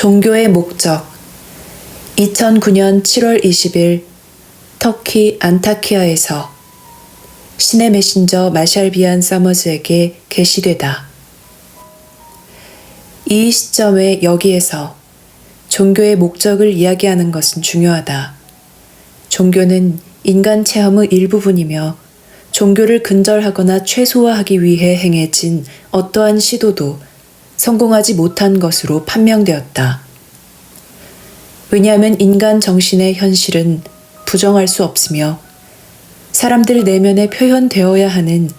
종교의 목적. 2009년 7월 20일 터키 안타키아에서 신의 메신저 마샬비안 서머즈에게 게시되다. 이 시점에 여기에서 종교의 목적을 이야기하는 것은 중요하다. 종교는 인간 체험의 일부분이며 종교를 근절하거나 최소화하기 위해 행해진 어떠한 시도도 성공하지 못한 것으로 판명되었다. 왜냐하면 인간 정신의 현실은 부정할 수 없으며 사람들 내면에 표현되어야 하는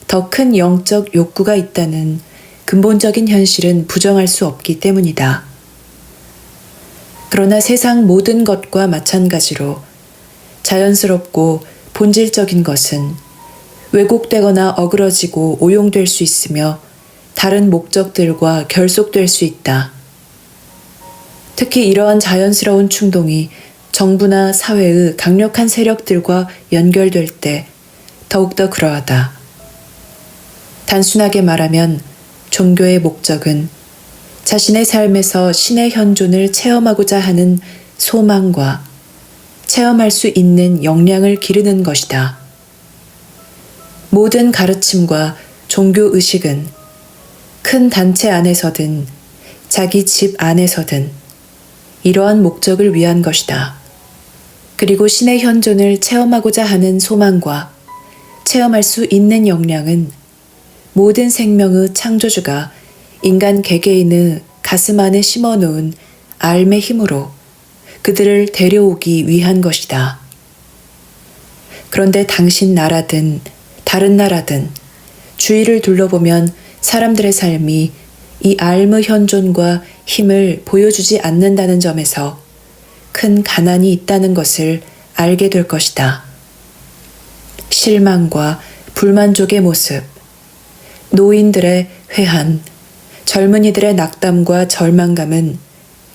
더 큰 영적 욕구가 있다는 근본적인 현실은 부정할 수 없기 때문이다. 그러나 세상 모든 것과 마찬가지로 자연스럽고 본질적인 것은 왜곡되거나 어그러지고 오용될 수 있으며 다른 목적들과 결속될 수 있다. 특히 이러한 자연스러운 충동이 정부나 사회의 강력한 세력들과 연결될 때 더욱더 그러하다. 단순하게 말하면 종교의 목적은 자신의 삶에서 신의 현존을 체험하고자 하는 소망과 체험할 수 있는 역량을 기르는 것이다. 모든 가르침과 종교의식은 큰 단체 안에서든 자기 집 안에서든 이러한 목적을 위한 것이다. 그리고 신의 현존을 체험하고자 하는 소망과 체험할 수 있는 역량은 모든 생명의 창조주가 인간 개개인의 가슴 안에 심어놓은 알의 힘으로 그들을 데려오기 위한 것이다. 그런데 당신 나라든 다른 나라든 주위를 둘러보면 사람들의 삶이 이 알의 현존과 힘을 보여주지 않는다는 점에서 큰 가난이 있다는 것을 알게 될 것이다. 실망과 불만족의 모습, 노인들의 회한, 젊은이들의 낙담과 절망감은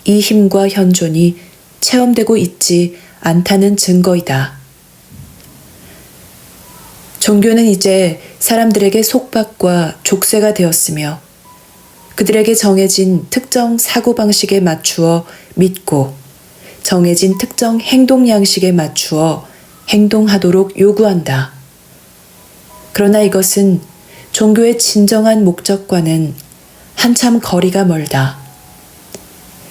이 힘과 현존이 체험되고 있지 않다는 증거이다. 종교는 이제 사람들에게 속박과 족쇄가 되었으며 그들에게 정해진 특정 사고방식에 맞추어 믿고 정해진 특정 행동 양식에 맞추어 행동하도록 요구한다. 그러나 이것은 종교의 진정한 목적과는 한참 거리가 멀다.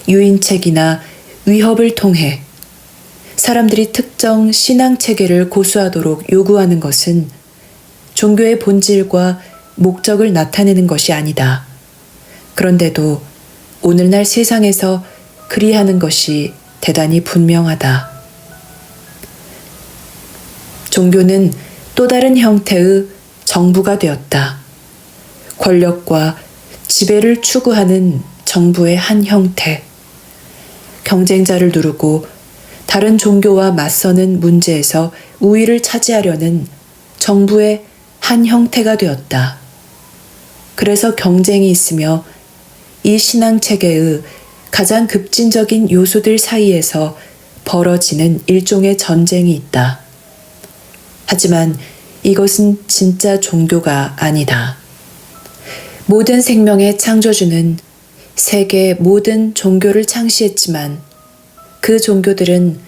유인책이나 위협을 통해 사람들이 특정 신앙 체계를 고수하도록 요구하는 것은 종교의 본질과 목적을 나타내는 것이 아니다. 그런데도 오늘날 세상에서 그리하는 것이 대단히 분명하다. 종교는 또 다른 형태의 정부가 되었다. 권력과 지배를 추구하는 정부의 한 형태. 경쟁자를 누르고 다른 종교와 맞서는 문제에서 우위를 차지하려는 정부의 한 형태가 되었다. 그래서 경쟁이 있으며 이 신앙 체계의 가장 급진적인 요소들 사이에서 벌어지는 일종의 전쟁이 있다. 하지만 이것은 진짜 종교가 아니다. 모든 생명의 창조주는 세계 모든 종교를 창시했지만 그 종교들은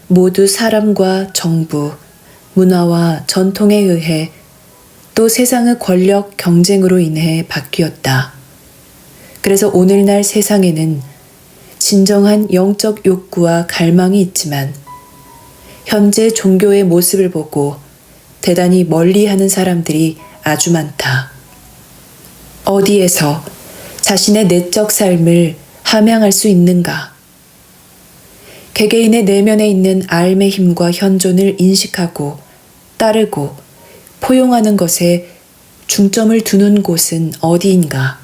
모두 사람과 정부, 문화와 전통에 의해 또 세상의 권력 경쟁으로 인해 바뀌었다. 그래서 오늘날 세상에는 진정한 영적 욕구와 갈망이 있지만 현재 종교의 모습을 보고 대단히 멀리하는 사람들이 아주 많다. 어디에서 자신의 내적 삶을 함양할 수 있는가? 개개인의 내면에 있는 알의 힘과 현존을 인식하고 따르고 포용하는 것에 중점을 두는 곳은 어디인가?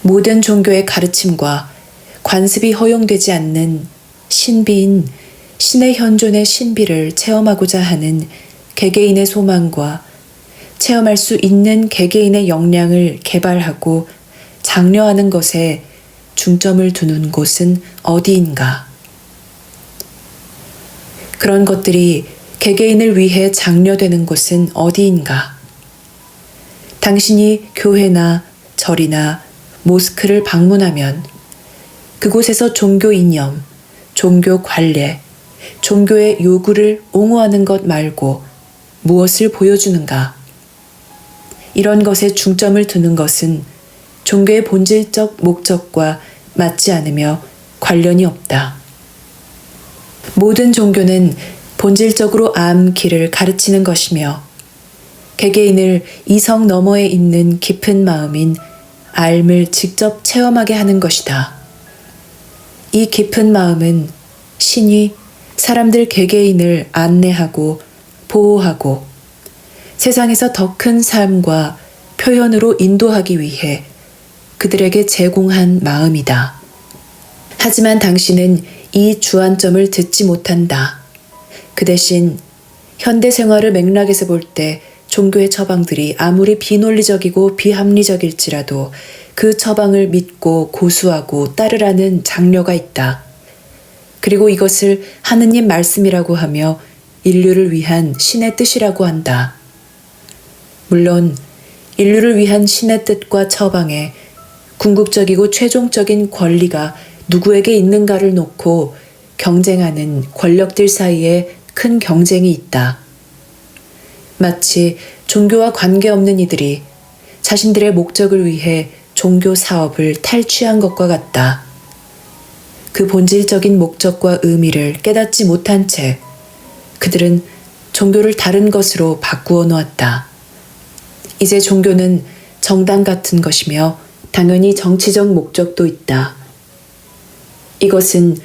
모든 종교의 가르침과 관습이 허용되지 않는 신비인 신의 현존의 신비를 체험하고자 하는 개개인의 소망과 체험할 수 있는 개개인의 역량을 개발하고 장려하는 것에 중점을 두는 곳은 어디인가? 그런 것들이 개개인을 위해 장려되는 곳은 어디인가? 당신이 교회나 절이나 모스크를 방문하면 그곳에서 종교 이념, 종교 관례, 종교의 요구를 옹호하는 것 말고 무엇을 보여주는가? 이런 것에 중점을 두는 것은 종교의 본질적 목적과 맞지 않으며 관련이 없다. 모든 종교는 본질적으로 암 길을 가르치는 것이며 개개인을 이성 너머에 있는 깊은 마음인 삶을 직접 체험하게 하는 것이다. 이 깊은 마음은 신이 사람들 개개인을 안내하고 보호하고 세상에서 더 큰 삶과 표현으로 인도하기 위해 그들에게 제공한 마음이다. 하지만 당신은 이 주안점을 듣지 못한다. 그 대신 현대 생활의 맥락에서 볼 때 종교의 처방들이 아무리 비논리적이고 비합리적일지라도 그 처방을 믿고 고수하고 따르라는 장려가 있다. 그리고 이것을 하느님 말씀이라고 하며 인류를 위한 신의 뜻이라고 한다. 물론 인류를 위한 신의 뜻과 처방에 궁극적이고 최종적인 권리가 누구에게 있는가를 놓고 경쟁하는 권력들 사이에 큰 경쟁이 있다. 마치 종교와 관계없는 이들이 자신들의 목적을 위해 종교 사업을 탈취한 것과 같다. 그 본질적인 목적과 의미를 깨닫지 못한 채 그들은 종교를 다른 것으로 바꾸어 놓았다. 이제 종교는 정당 같은 것이며 당연히 정치적 목적도 있다. 이것은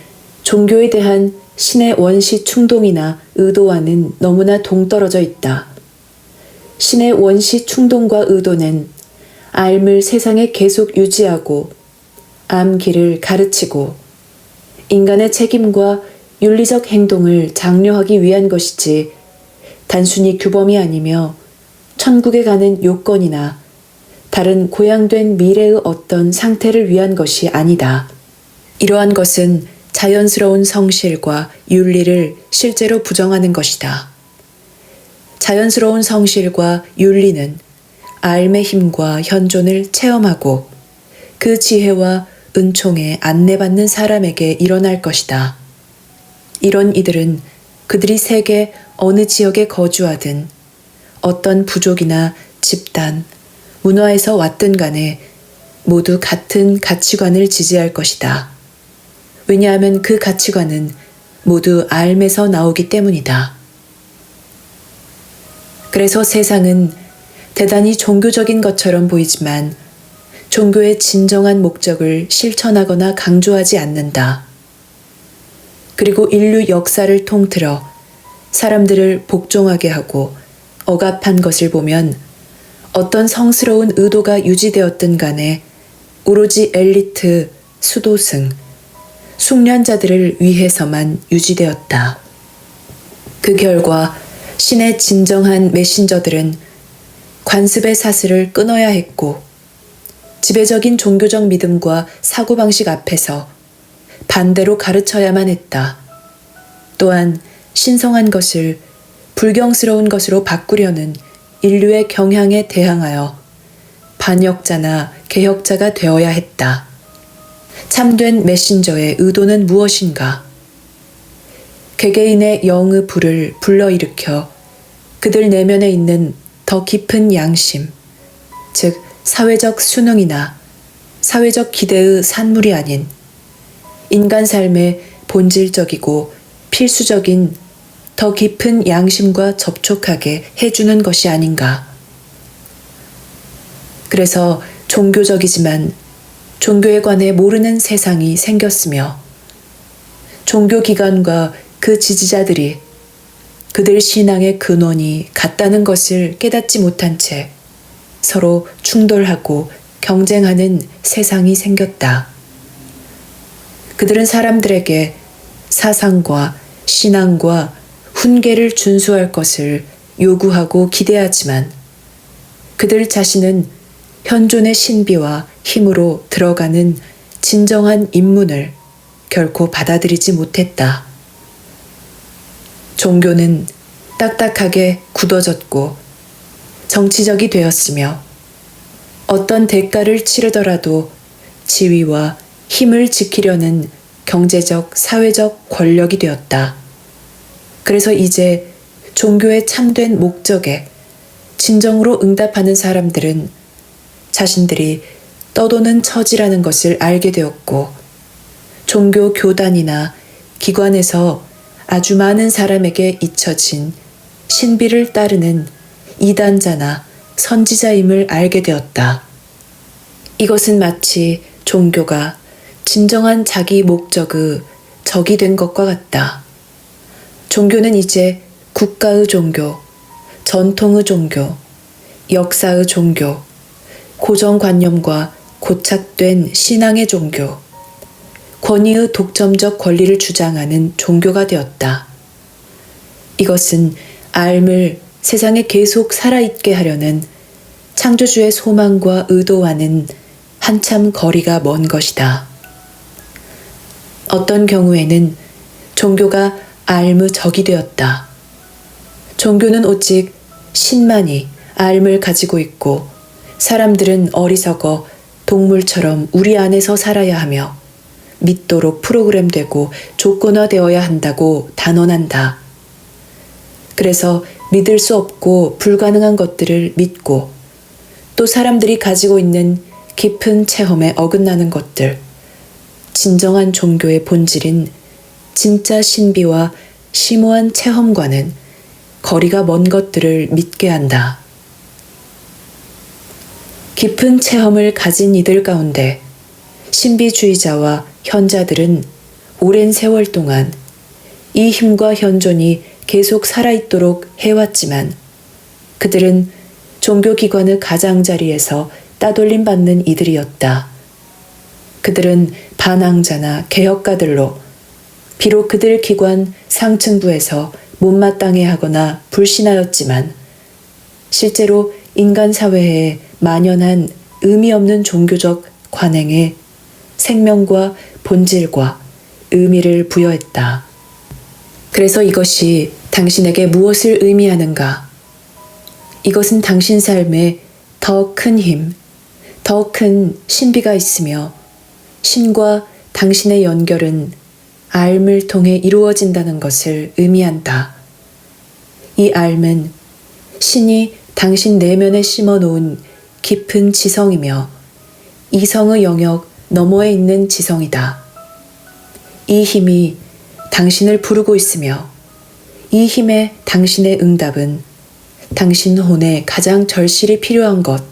종교에 대한 신의 원시 충동이나 의도와는 너무나 동떨어져 있다. 신의 원시 충동과 의도는 삶을 세상에 계속 유지하고 암 길을 가르치고 인간의 책임과 윤리적 행동을 장려하기 위한 것이지 단순히 규범이 아니며 천국에 가는 요건이나 다른 고양된 미래의 어떤 상태를 위한 것이 아니다. 이러한 것은 자연스러운 성실과 윤리를 실제로 부정하는 것이다. 자연스러운 성실과 윤리는 삶의 힘과 현존을 체험하고 그 지혜와 은총에 안내받는 사람에게 일어날 것이다. 이런 이들은 그들이 세계 어느 지역에 거주하든 어떤 부족이나 집단, 문화에서 왔든 간에 모두 같은 가치관을 지지할 것이다. 왜냐하면 그 가치관은 모두 삶에서 나오기 때문이다. 그래서 세상은 대단히 종교적인 것처럼 보이지만 종교의 진정한 목적을 실천하거나 강조하지 않는다. 그리고 인류 역사를 통틀어 사람들을 복종하게 하고 억압한 것을 보면 어떤 성스러운 의도가 유지되었든 간에 오로지 엘리트, 수도승, 숙련자들을 위해서만 유지되었다. 그 결과 신의 진정한 메신저들은 관습의 사슬을 끊어야 했고 지배적인 종교적 믿음과 사고방식 앞에서 반대로 가르쳐야만 했다. 또한 신성한 것을 불경스러운 것으로 바꾸려는 인류의 경향에 대항하여 반역자나 개혁자가 되어야 했다. 참된 메신저의 의도는 무엇인가? 개개인의 영의 불을 불러일으켜 그들 내면에 있는 더 깊은 양심, 즉 사회적 수능이나 사회적 기대의 산물이 아닌 인간 삶의 본질적이고 필수적인 더 깊은 양심과 접촉하게 해주는 것이 아닌가. 그래서 종교적이지만 종교에 관해 모르는 세상이 생겼으며 종교기관과 그 지지자들이 그들 신앙의 근원이 같다는 것을 깨닫지 못한 채 서로 충돌하고 경쟁하는 세상이 생겼다. 그들은 사람들에게 사상과 신앙과 훈계를 준수할 것을 요구하고 기대하지만 그들 자신은 현존의 신비와 힘으로 들어가는 진정한 입문을 결코 받아들이지 못했다. 종교는 딱딱하게 굳어졌고 정치적이 되었으며 어떤 대가를 치르더라도 지위와 힘을 지키려는 경제적, 사회적 권력이 되었다. 그래서 이제 종교의 참된 목적에 진정으로 응답하는 사람들은 자신들이 떠도는 처지라는 것을 알게 되었고, 종교 교단이나 기관에서 아주 많은 사람에게 잊혀진 신비를 따르는 이단자나 선지자임을 알게 되었다. 이것은 마치 종교가 진정한 자기 목적의 적이 된 것과 같다. 종교는 이제 국가의 종교, 전통의 종교, 역사의 종교, 고정관념과 고착된 신앙의 종교, 권위의 독점적 권리를 주장하는 종교가 되었다. 이것은 알 세상에 계속 살아있게 하려는 창조주의 소망과 의도와는 한참 거리가 먼 것이다. 어떤 경우에는 종교가 알 적이 되었다. 종교는 오직 신만이 알 가지고 있고, 사람들은 어리석어 동물처럼 우리 안에서 살아야 하며 믿도록 프로그램되고 조건화되어야 한다고 단언한다. 그래서 믿을 수 없고 불가능한 것들을 믿고, 또 사람들이 가지고 있는 깊은 체험에 어긋나는 것들, 진정한 종교의 본질인 진짜 신비와 심오한 체험과는 거리가 먼 것들을 믿게 한다. 깊은 체험을 가진 이들 가운데 신비주의자와 현자들은 오랜 세월 동안 이 힘과 현존이 계속 살아있도록 해왔지만, 그들은 종교기관의 가장자리에서 따돌림 받는 이들이었다. 그들은 반항자나 개혁가들로 비록 그들 기관 상층부에서 못마땅해 하거나 불신하였지만, 실제로 인간 사회에 만연한 의미 없는 종교적 관행에 생명과 본질과 의미를 부여했다. 그래서 이것이 당신에게 무엇을 의미하는가? 이것은 당신 삶에 더 큰 힘, 더 큰 신비가 있으며, 신과 당신의 연결은 알을 통해 이루어진다는 것을 의미한다. 이 알은 신이 당신 내면에 심어놓은 깊은 지성이며 이성의 영역 너머에 있는 지성이다. 이 힘이 당신을 부르고 있으며, 이 힘에 당신의 응답은 당신 혼에 가장 절실히 필요한 것,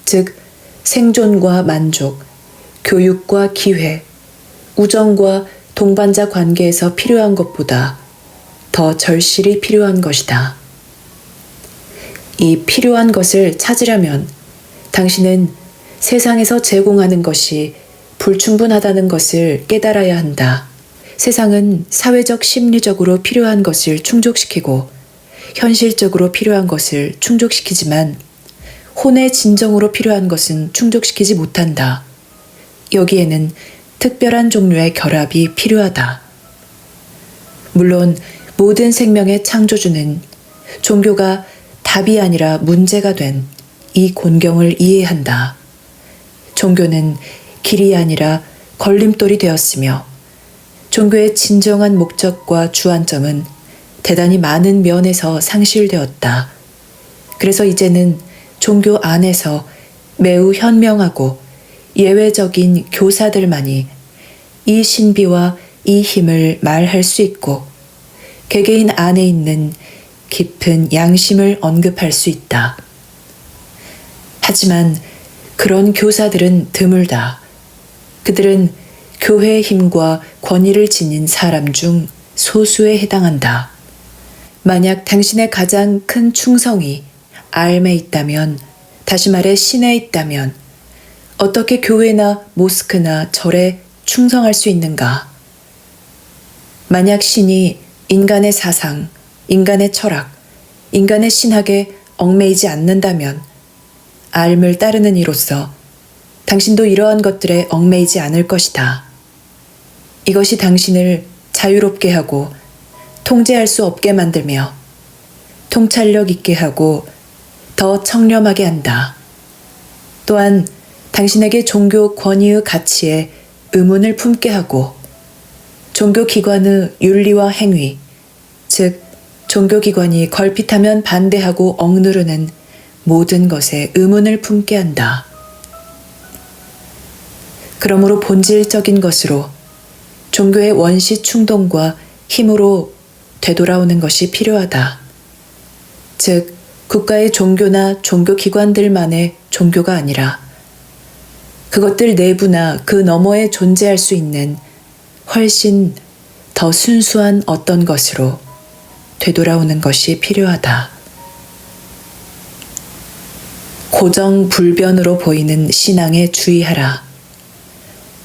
즉 생존과 만족, 교육과 기회, 우정과 동반자 관계에서 필요한 것보다 더 절실히 필요한 것이다. 이 필요한 것을 찾으려면 당신은 세상에서 제공하는 것이 불충분하다는 것을 깨달아야 한다. 세상은 사회적 심리적으로 필요한 것을 충족시키고 현실적으로 필요한 것을 충족시키지만, 혼의 진정으로 필요한 것은 충족시키지 못한다. 여기에는 특별한 종류의 결합이 필요하다. 물론 모든 생명의 창조주는 종교가 답이 아니라 문제가 된 이 곤경을 이해한다. 종교는 길이 아니라 걸림돌이 되었으며, 종교의 진정한 목적과 주안점은 대단히 많은 면에서 상실되었다. 그래서 이제는 종교 안에서 매우 현명하고 예외적인 교사들만이 이 신비와 이 힘을 말할 수 있고, 개개인 안에 있는 깊은 양심을 언급할 수 있다. 하지만 그런 교사들은 드물다. 그들은 교회의 힘과 권위를 지닌 사람 중 소수에 해당한다. 만약 당신의 가장 큰 충성이 알에 있다면, 다시 말해 신에 있다면, 어떻게 교회나 모스크나 절에 충성할 수 있는가? 만약 신이 인간의 사상, 인간의 철학, 인간의 신학에 얽매이지 않는다면, 알을 따르는 이로서 당신도 이러한 것들에 얽매이지 않을 것이다. 이것이 당신을 자유롭게 하고 통제할 수 없게 만들며 통찰력 있게 하고 더 청렴하게 한다. 또한 당신에게 종교 권위의 가치에 의문을 품게 하고 종교기관의 윤리와 행위, 즉 종교기관이 걸핏하면 반대하고 억누르는 모든 것에 의문을 품게 한다. 그러므로 본질적인 것으로 종교의 원시 충동과 힘으로 되돌아오는 것이 필요하다. 즉, 국가의 종교나 종교기관들만의 종교가 아니라 그것들 내부나 그 너머에 존재할 수 있는 훨씬 더 순수한 어떤 것으로 되돌아오는 것이 필요하다. 고정불변으로 보이는 신앙에 주의하라.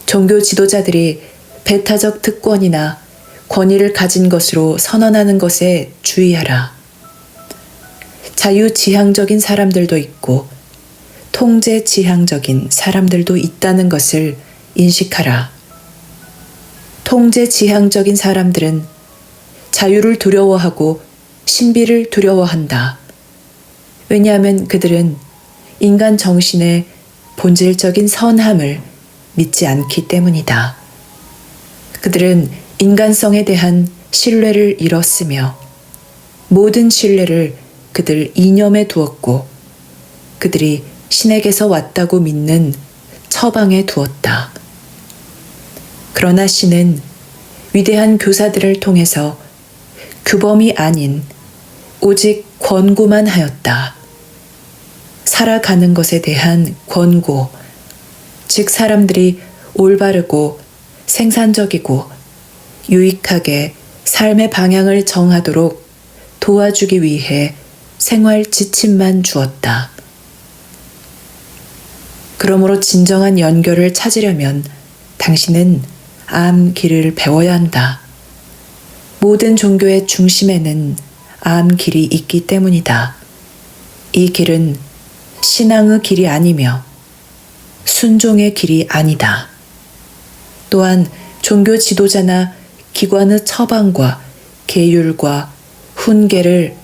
종교 지도자들이 배타적 특권이나 권위를 가진 것으로 선언하는 것에 주의하라. 자유지향적인 사람들도 있고 통제지향적인 사람들도 있다는 것을 인식하라. 통제지향적인 사람들은 자유를 두려워하고 신비를 두려워한다. 왜냐하면 그들은 인간 정신의 본질적인 선함을 믿지 않기 때문이다. 그들은 인간성에 대한 신뢰를 잃었으며 모든 신뢰를 그들 이념에 두었고 그들이 신에게서 왔다고 믿는 처방에 두었다. 그러나 신은 위대한 교사들을 통해서 규범이 아닌 오직 권고만 하였다. 살아가는 것에 대한 권고, 즉 사람들이 올바르고 생산적이고 유익하게 삶의 방향을 정하도록 도와주기 위해 생활 지침만 주었다. 그러므로 진정한 연결을 찾으려면 당신은 암길을 배워야 한다. 모든 종교의 중심에는 암길이 있기 때문이다. 이 길은 신앙의 길이 아니며 순종의 길이 아니다. 또한 종교 지도자나 기관의 처방과 계율과 훈계를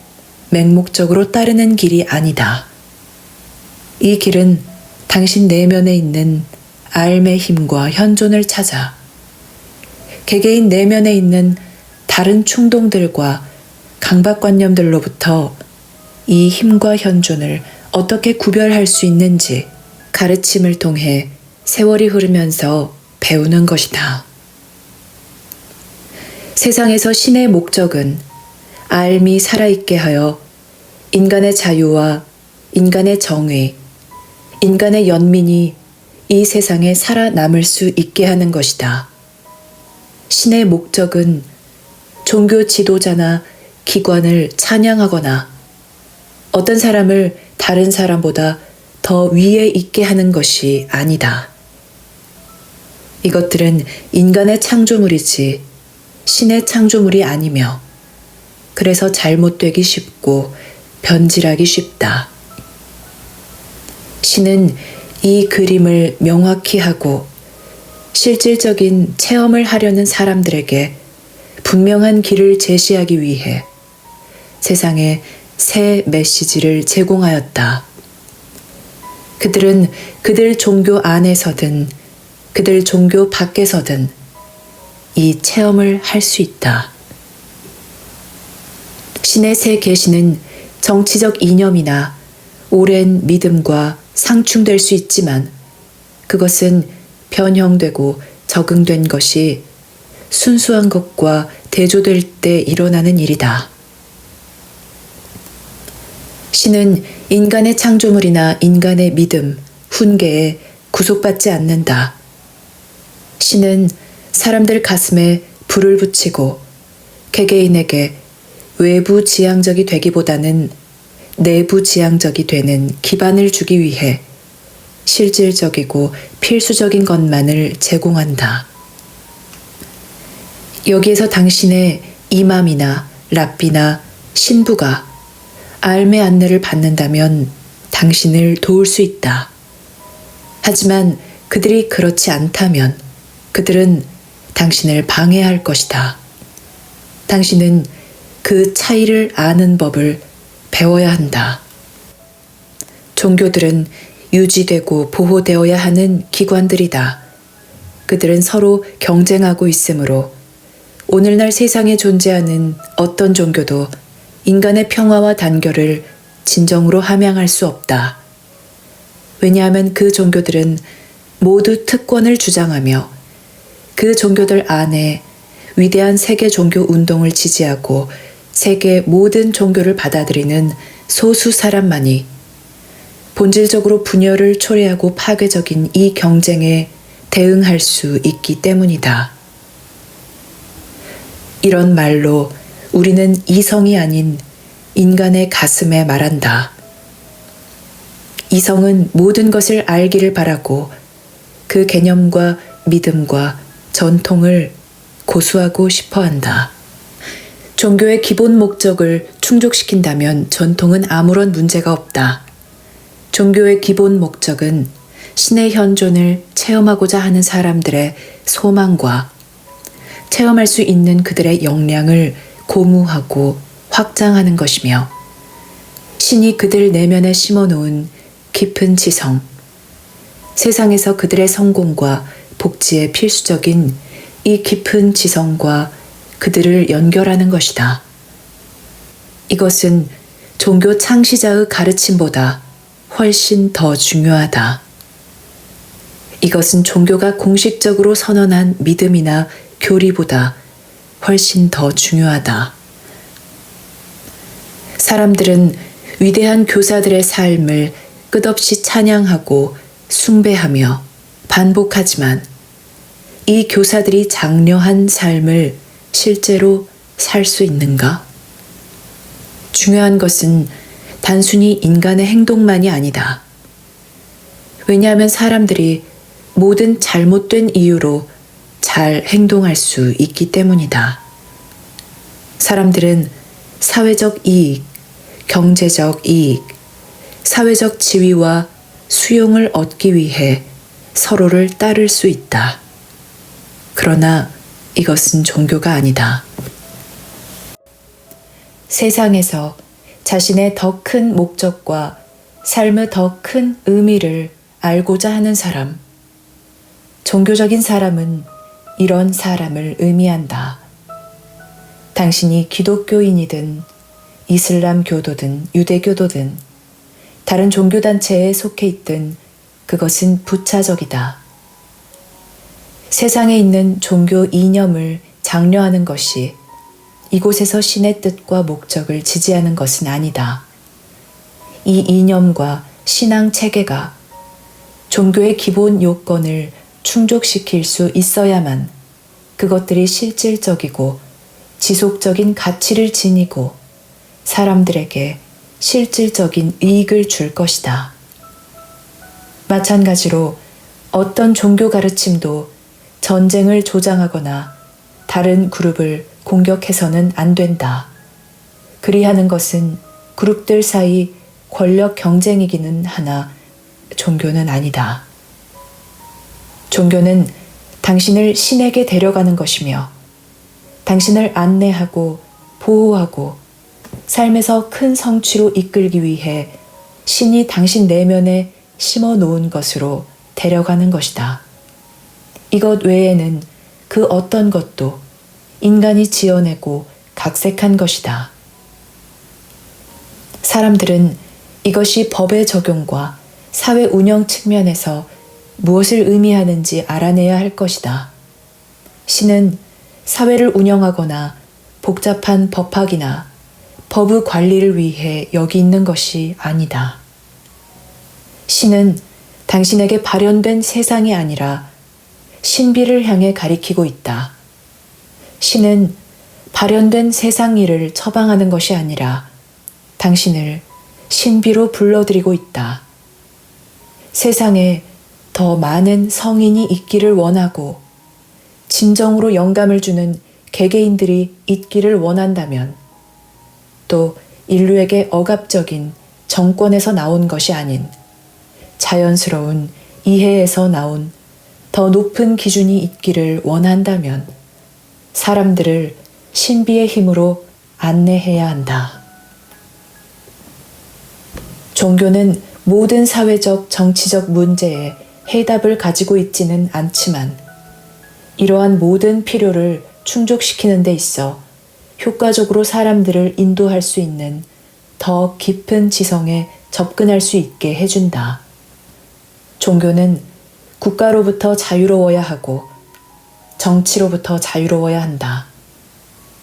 맹목적으로 따르는 길이 아니다. 이 길은 당신 내면에 있는 알의 힘과 현존을 찾아 개개인 내면에 있는 다른 충동들과 강박관념들로부터 이 힘과 현존을 어떻게 구별할 수 있는지 가르침을 통해 세월이 흐르면서 배우는 것이다. 세상에서 신의 목적은 알미 살아있게 하여 인간의 자유와 인간의 정의, 인간의 연민이 이 세상에 살아남을 수 있게 하는 것이다. 신의 목적은 종교 지도자나 기관을 찬양하거나 어떤 사람을 다른 사람보다 더 위에 있게 하는 것이 아니다. 이것들은 인간의 창조물이지 신의 창조물이 아니며 그래서 잘못되기 쉽고 변질하기 쉽다. 신은 이 그림을 명확히 하고 실질적인 체험을 하려는 사람들에게 분명한 길을 제시하기 위해 세상에 새 메시지를 제공하였다. 그들은 그들 종교 안에서든 그들 종교 밖에서든 이 체험을 할 수 있다. 신의 새 계시는 정치적 이념이나 오랜 믿음과 상충될 수 있지만 그것은 변형되고 적응된 것이 순수한 것과 대조될 때 일어나는 일이다. 신은 인간의 창조물이나 인간의 믿음, 훈계에 구속받지 않는다. 신은 사람들 가슴에 불을 붙이고 개개인에게 외부 지향적이 되기보다는 내부 지향적이 되는 기반을 주기 위해 실질적이고 필수적인 것만을 제공한다. 여기에서 당신의 이맘이나 랍비나 신부가 알매 안내를 받는다면 당신을 도울 수 있다. 하지만 그들이 그렇지 않다면 그들은 당신을 방해할 것이다. 당신은 그 차이를 아는 법을 배워야 한다. 종교들은 유지되고 보호되어야 하는 기관들이다. 그들은 서로 경쟁하고 있으므로 오늘날 세상에 존재하는 어떤 종교도 인간의 평화와 단결을 진정으로 함양할 수 없다. 왜냐하면 그 종교들은 모두 특권을 주장하며 그 종교들 안에 위대한 세계 종교 운동을 지지하고 세계 모든 종교를 받아들이는 소수 사람만이 본질적으로 분열을 초래하고 파괴적인 이 경쟁에 대응할 수 있기 때문이다. 이런 말로 우리는 이성이 아닌 인간의 가슴에 말한다. 이성은 모든 것을 알기를 바라고 그 개념과 믿음과 전통을 고수하고 싶어 한다. 종교의 기본 목적을 충족시킨다면 전통은 아무런 문제가 없다. 종교의 기본 목적은 신의 현존을 체험하고자 하는 사람들의 소망과 체험할 수 있는 그들의 역량을 고무하고 확장하는 것이며 신이 그들 내면에 심어놓은 깊은 지성, 세상에서 그들의 성공과 복지에 필수적인 이 깊은 지성과 그들을 연결하는 것이다. 이것은 종교 창시자의 가르침보다 훨씬 더 중요하다. 이것은 종교가 공식적으로 선언한 믿음이나 교리보다 훨씬 더 중요하다. 사람들은 위대한 교사들의 삶을 끝없이 찬양하고 숭배하며 반복하지만 이 교사들이 장려한 삶을 실제로 살 수 있는가? 중요한 것은 단순히 인간의 행동만이 아니다. 왜냐하면 사람들이 모든 잘못된 이유로 잘 행동할 수 있기 때문이다. 사람들은 사회적 이익, 경제적 이익, 사회적 지위와 수용을 얻기 위해 서로를 따를 수 있다. 그러나 이것은 종교가 아니다. 세상에서 자신의 더 큰 목적과 삶의 더 큰 의미를 알고자 하는 사람, 종교적인 사람은 이런 사람을 의미한다. 당신이 기독교인이든 이슬람교도든 유대교도든 다른 종교단체에 속해 있든 그것은 부차적이다. 세상에 있는 종교 이념을 장려하는 것이 이곳에서 신의 뜻과 목적을 지지하는 것은 아니다. 이 이념과 신앙 체계가 종교의 기본 요건을 충족시킬 수 있어야만 그것들이 실질적이고 지속적인 가치를 지니고 사람들에게 실질적인 이익을 줄 것이다. 마찬가지로 어떤 종교 가르침도 전쟁을 조장하거나 다른 그룹을 공격해서는 안 된다. 그리하는 것은 그룹들 사이 권력 경쟁이기는 하나 종교는 아니다. 종교는 당신을 신에게 데려가는 것이며 당신을 안내하고 보호하고 삶에서 큰 성취로 이끌기 위해 신이 당신 내면에 심어 놓은 것으로 데려가는 것이다. 이것 외에는 그 어떤 것도 인간이 지어내고 각색한 것이다. 사람들은 이것이 법의 적용과 사회 운영 측면에서 무엇을 의미하는지 알아내야 할 것이다. 신은 사회를 운영하거나 복잡한 법학이나 법의 관리를 위해 여기 있는 것이 아니다. 신은 당신에게 발현된 세상이 아니라 신비를 향해 가리키고 있다. 신은 발현된 세상 일을 처방하는 것이 아니라 당신을 신비로 불러들이고 있다. 세상에 더 많은 성인이 있기를 원하고 진정으로 영감을 주는 개개인들이 있기를 원한다면 또 인류에게 억압적인 정권에서 나온 것이 아닌 자연스러운 이해에서 나온 더 높은 기준이 있기를 원한다면 사람들을 신비의 힘으로 안내해야 한다. 종교는 모든 사회적, 정치적 문제에 해답을 가지고 있지는 않지만 이러한 모든 필요를 충족시키는 데 있어 효과적으로 사람들을 인도할 수 있는 더 깊은 지성에 접근할 수 있게 해준다. 종교는 국가로부터 자유로워야 하고 정치로부터 자유로워야 한다.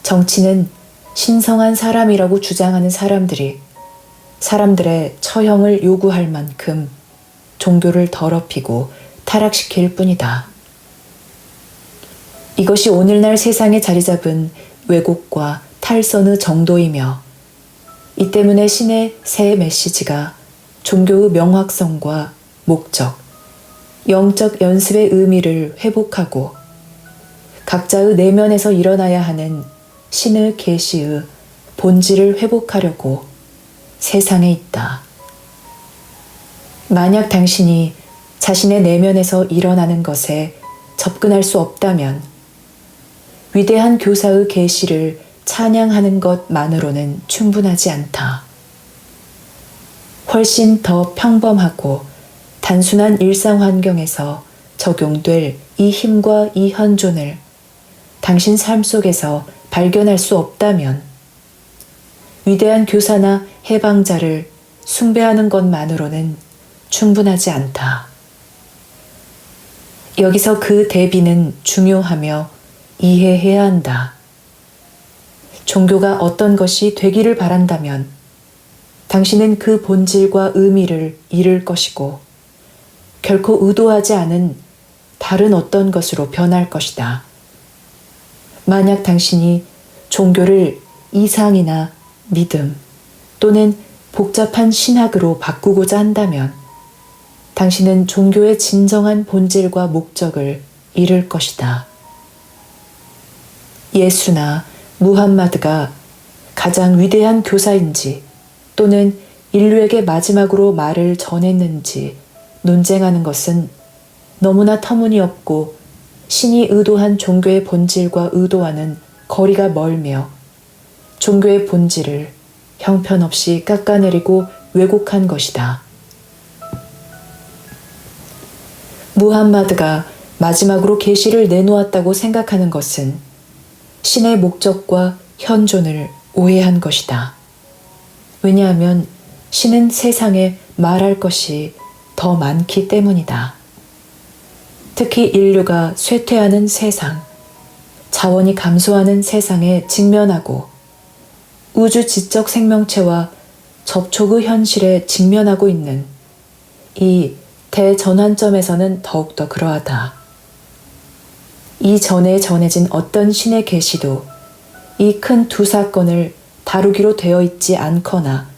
정치는 신성한 사람이라고 주장하는 사람들이 사람들의 처형을 요구할 만큼 종교를 더럽히고 타락시킬 뿐이다. 이것이 오늘날 세상에 자리 잡은 왜곡과 탈선의 정도이며 이 때문에 신의 새 메시지가 종교의 명확성과 목적, 영적 연습의 의미를 회복하고 각자의 내면에서 일어나야 하는 신의 계시의 본질을 회복하려고 세상에 있다. 만약 당신이 자신의 내면에서 일어나는 것에 접근할 수 없다면 위대한 교사의 계시를 찬양하는 것만으로는 충분하지 않다. 훨씬 더 평범하고 단순한 일상 환경에서 적용될 이 힘과 이 현존을 당신 삶 속에서 발견할 수 없다면 위대한 교사나 해방자를 숭배하는 것만으로는 충분하지 않다. 여기서 그 대비는 중요하며 이해해야 한다. 종교가 어떤 것이 되기를 바란다면 당신은 그 본질과 의미를 잃을 것이고 결코 의도하지 않은 다른 어떤 것으로 변할 것이다. 만약 당신이 종교를 이상이나 믿음 또는 복잡한 신학으로 바꾸고자 한다면 당신은 종교의 진정한 본질과 목적을 잃을 것이다. 예수나 무함마드가 가장 위대한 교사인지 또는 인류에게 마지막으로 말을 전했는지 논쟁하는 것은 너무나 터무니없고 신이 의도한 종교의 본질과 의도와는 거리가 멀며 종교의 본질을 형편없이 깎아내리고 왜곡한 것이다. 무함마드가 마지막으로 계시를 내놓았다고 생각하는 것은 신의 목적과 현존을 오해한 것이다. 왜냐하면 신은 세상에 말할 것이 더 많기 때문이다. 특히 인류가 쇠퇴하는 세상, 자원이 감소하는 세상에 직면하고 우주 지적 생명체와 접촉의 현실에 직면하고 있는 이 대전환점에서는 더욱더 그러하다. 이전에 전해진 어떤 신의 계시도 이 큰 두 사건을 다루기로 되어 있지 않거나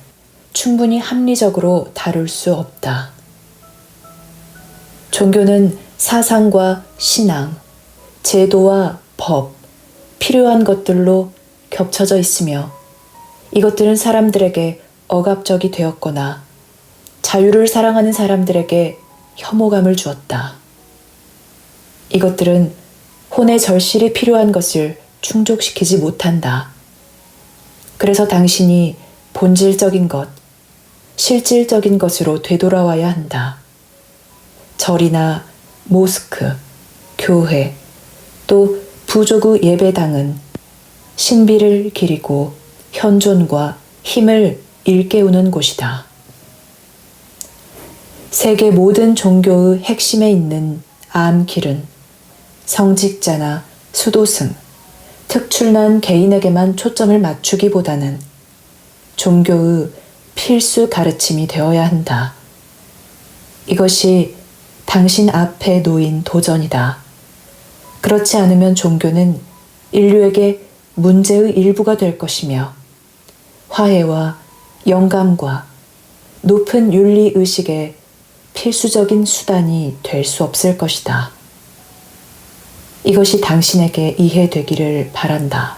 충분히 합리적으로 다룰 수 없다. 종교는 사상과 신앙, 제도와 법, 필요한 것들로 겹쳐져 있으며 이것들은 사람들에게 억압적이 되었거나 자유를 사랑하는 사람들에게 혐오감을 주었다. 이것들은 혼의 절실히 필요한 것을 충족시키지 못한다. 그래서 당신이 본질적인 것, 실질적인 것으로 되돌아와야 한다. 절이나 모스크, 교회, 또 부족의 예배당은 신비를 기리고 현존과 힘을 일깨우는 곳이다. 세계 모든 종교의 핵심에 있는 암길은 성직자나 수도승, 특출난 개인에게만 초점을 맞추기보다는 종교의 필수 가르침이 되어야 한다. 이것이 당신 앞에 놓인 도전이다. 그렇지 않으면 종교는 인류에게 문제의 일부가 될 것이며 화해와 영감과 높은 윤리의식의 필수적인 수단이 될 수 없을 것이다. 이것이 당신에게 이해되기를 바란다.